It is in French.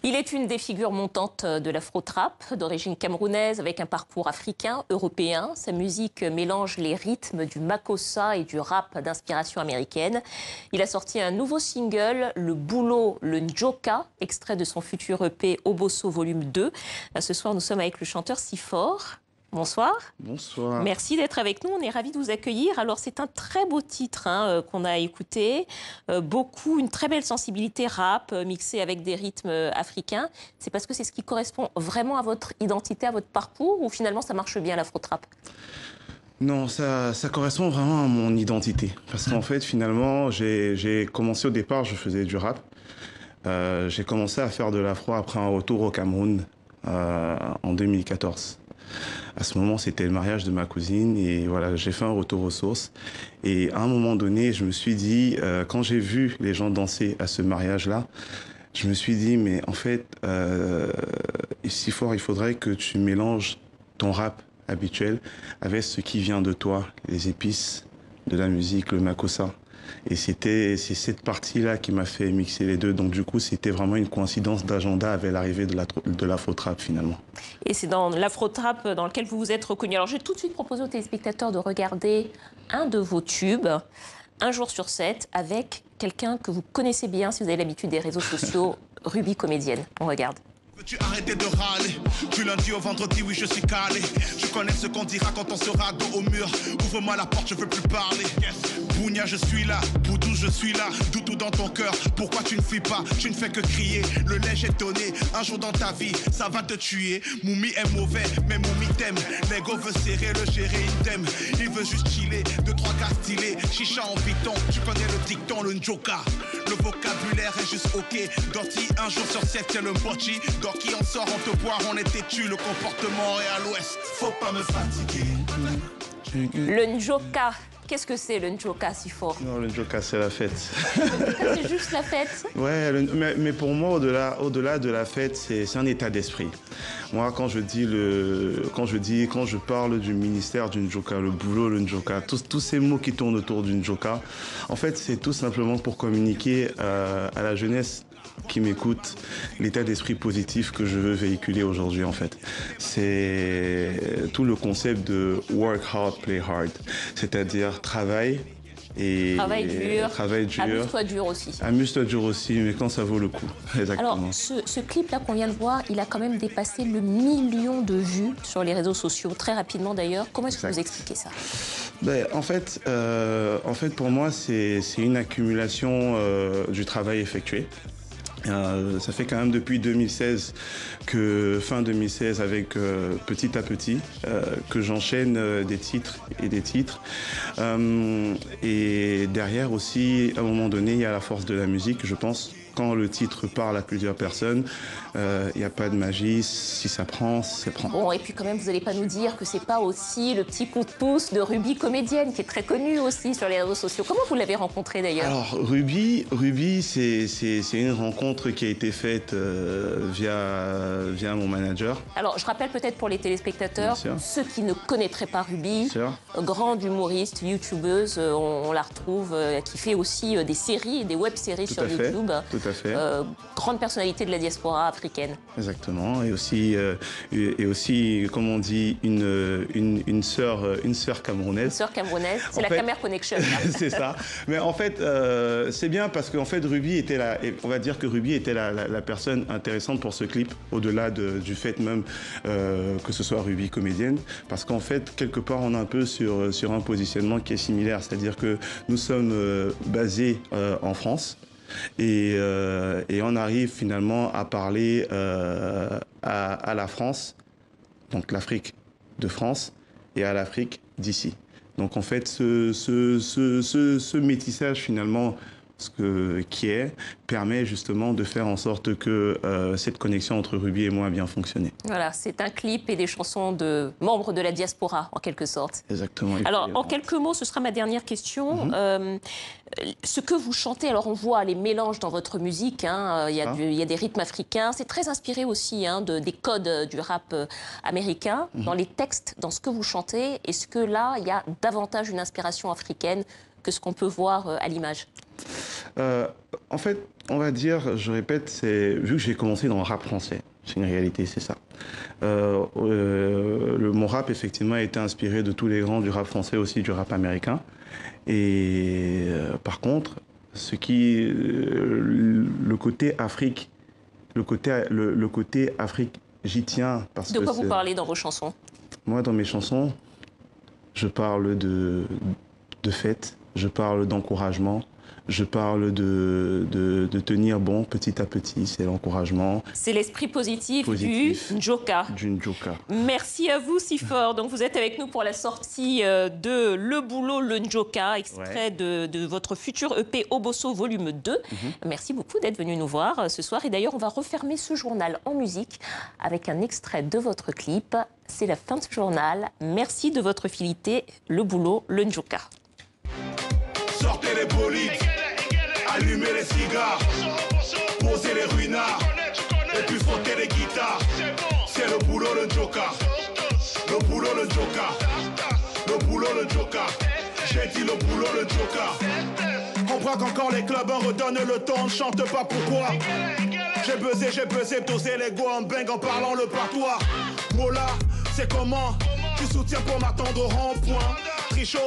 Il est une des figures montantes de l'afro-trap, d'origine camerounaise, avec un parcours africain, européen. Sa musique mélange les rythmes du makossa et du rap d'inspiration américaine. Il a sorti un nouveau single, Le Boulot, le Njoka, extrait de son futur EP Obosso Volume 2. Ce soir, nous sommes avec le chanteur Sifor. Bonsoir. Bonsoir. Merci d'être avec nous. On est ravis de vous accueillir. Alors, c'est un très beau titre qu'on a écouté. Une très belle sensibilité rap mixée avec des rythmes africains. C'est parce que c'est ce qui correspond vraiment à votre identité, à votre parcours, ou finalement ça marche bien l'afro-trap? Non, ça correspond vraiment à mon identité. Parce qu'en fait, finalement, j'ai commencé au départ, je faisais du rap. J'ai commencé à faire de l'afro après un retour au Cameroun en 2014. À ce moment, c'était le mariage de ma cousine et voilà, j'ai fait un retour aux sources. Et à un moment donné, je me suis dit, quand j'ai vu les gens danser à ce mariage-là, je me suis dit, mais en fait, Sifor, il faudrait que tu mélanges ton rap habituel avec ce qui vient de toi, les épices de la musique, le makossa. Et c'est cette partie-là qui m'a fait mixer les deux. Donc du coup, c'était vraiment une coïncidence d'agenda avec l'arrivée de l'afro-trap finalement. Et c'est dans l'afro-trap dans lequel vous vous êtes reconnu. Alors je vais tout de suite proposer aux téléspectateurs de regarder un de vos tubes, Un jour sur 7, avec quelqu'un que vous connaissez bien si vous avez l'habitude des réseaux sociaux, Ruby Comédienne. On regarde. Veux-tu arrêter de râler? Du lundi au vendredi, oui, je suis calé. Je connais ce qu'on dira quand on sera dos au mur. Ouvre-moi la porte, je veux plus parler. Bounia, je suis là. Boudou, je suis là. Doudou dans ton cœur. Pourquoi tu ne fuis pas? Tu ne fais que crier. Le lait étonné. Un jour dans ta vie, ça va te tuer. Moumi est mauvais, mais Moumi t'aime. L'ego veut serrer, le gérer, il t'aime. Il veut juste chiller. 2-3 gars stylés. Chicha en piton. Tu connais le dicton, le njoka. Le vocabulaire est juste ok. Dirty, un jour sur 7, c'est le bochi. Qui en sort, on te boire, on est têtu, le comportement est à l'ouest. Faut pas me fatiguer. Le Njoka, qu'est-ce que c'est le Njoka, Sifor? Non, le Njoka, c'est la fête. C'est juste la fête? Ouais, mais pour moi, au-delà de la fête, c'est un état d'esprit. Moi, quand je parle du ministère du Njoka, le boulot, le Njoka, tous ces mots qui tournent autour du Njoka, en fait, c'est tout simplement pour communiquer à la jeunesse qui m'écoute, l'état d'esprit positif que je veux véhiculer aujourd'hui en fait. C'est tout le concept de work hard, play hard, c'est-à-dire travail dur, amuse-toi dur aussi. Amuse-toi dur aussi, mais quand ça vaut le coup. Exactement. Alors, ce clip-là qu'on vient de voir, il a quand même dépassé le 1 million de vues sur les réseaux sociaux, très rapidement d'ailleurs. Comment est-ce que vous expliquez ça? En fait, pour moi, c'est une accumulation du travail effectué. Ça fait quand même depuis 2016 fin 2016 avec petit à petit que j'enchaîne des titres et des titres. Et derrière aussi, à un moment donné, il y a la force de la musique, je pense. Quand le titre parle à plusieurs personnes, il n'y a pas de magie. Si ça prend, ça prend. Bon, et puis quand même, vous n'allez pas nous dire que c'est pas aussi le petit coup de pouce de Ruby Comédienne, qui est très connue aussi sur les réseaux sociaux. Comment vous l'avez rencontrée d'ailleurs? Alors, Ruby, c'est une rencontre qui a été faite via mon manager. Alors, je rappelle peut-être pour les téléspectateurs, ceux qui ne connaîtraient pas Ruby, grande humoriste, youtubeuse, on la retrouve, qui fait aussi des séries, des web-séries sur YouTube. Tout à fait. Grande personnalité de la diaspora africaine. Exactement. Et aussi, comme on dit, une sœur camerounaise. Une sœur camerounaise, c'est la Camer Connection. C'est ça. Mais en fait, c'est bien parce qu'en fait, Ruby était on va dire que Ruby était la personne intéressante pour ce clip, au-delà du fait même que ce soit Ruby Comédienne. Parce qu'en fait, quelque part, on est un peu sur un positionnement qui est similaire. C'est-à-dire que nous sommes basés en France. Et on arrive finalement à parler à la France, donc l'Afrique de France, et à l'Afrique d'ici. Donc en fait, ce métissage finalement, permet justement de faire en sorte que cette connexion entre Ruby et moi a bien fonctionné. Voilà, c'est un clip et des chansons de membres de la diaspora, en quelque sorte. Exactement. Alors, en quelques mots, ce sera ma dernière question. Ce que vous chantez, alors on voit les mélanges dans votre musique, il y a des rythmes africains, c'est très inspiré aussi des codes du rap américain. Dans les textes, dans ce que vous chantez, est-ce que là, il y a davantage une inspiration africaine que ce qu'on peut voir à l'image? En fait, on va dire, je répète, c'est vu que j'ai commencé dans le rap français, c'est une réalité, c'est ça. Mon rap, effectivement, a été inspiré de tous les grands du rap français, aussi du rap américain. Et par contre, le côté Afrique, le côté Afrique, j'y tiens parce que De quoi vous parlez dans vos chansons? moi, dans mes chansons, je parle de fête, je parle d'encouragement, je parle de tenir bon petit à petit, c'est l'encouragement. C'est l'esprit positif du Njoka. Merci à vous, Sifor. Donc, vous êtes avec nous pour la sortie de Le Boulot, le Njoka, extrait de votre futur EP Obosso volume 2. Merci beaucoup d'être venu nous voir ce soir. Et d'ailleurs, on va refermer ce journal en musique avec un extrait de votre clip. C'est la fin de ce journal. Merci de votre fidélité. Le Boulot, le Njoka. Sortez les bolides, allumez les cigares, posez les ruinards, et puis frottez les guitares. C'est le boulot, le Njoka. Le boulot, le Njoka. Le boulot, le Njoka. J'ai dit le boulot, le Njoka. On braque encore les clubs, on redonne le ton, on ne chante pas pourquoi. J'ai buzzé, dosé les go en bang en parlant le patois. Mola, c'est comment? Tu soutiens pour m'attendre au rond-point. Trichot,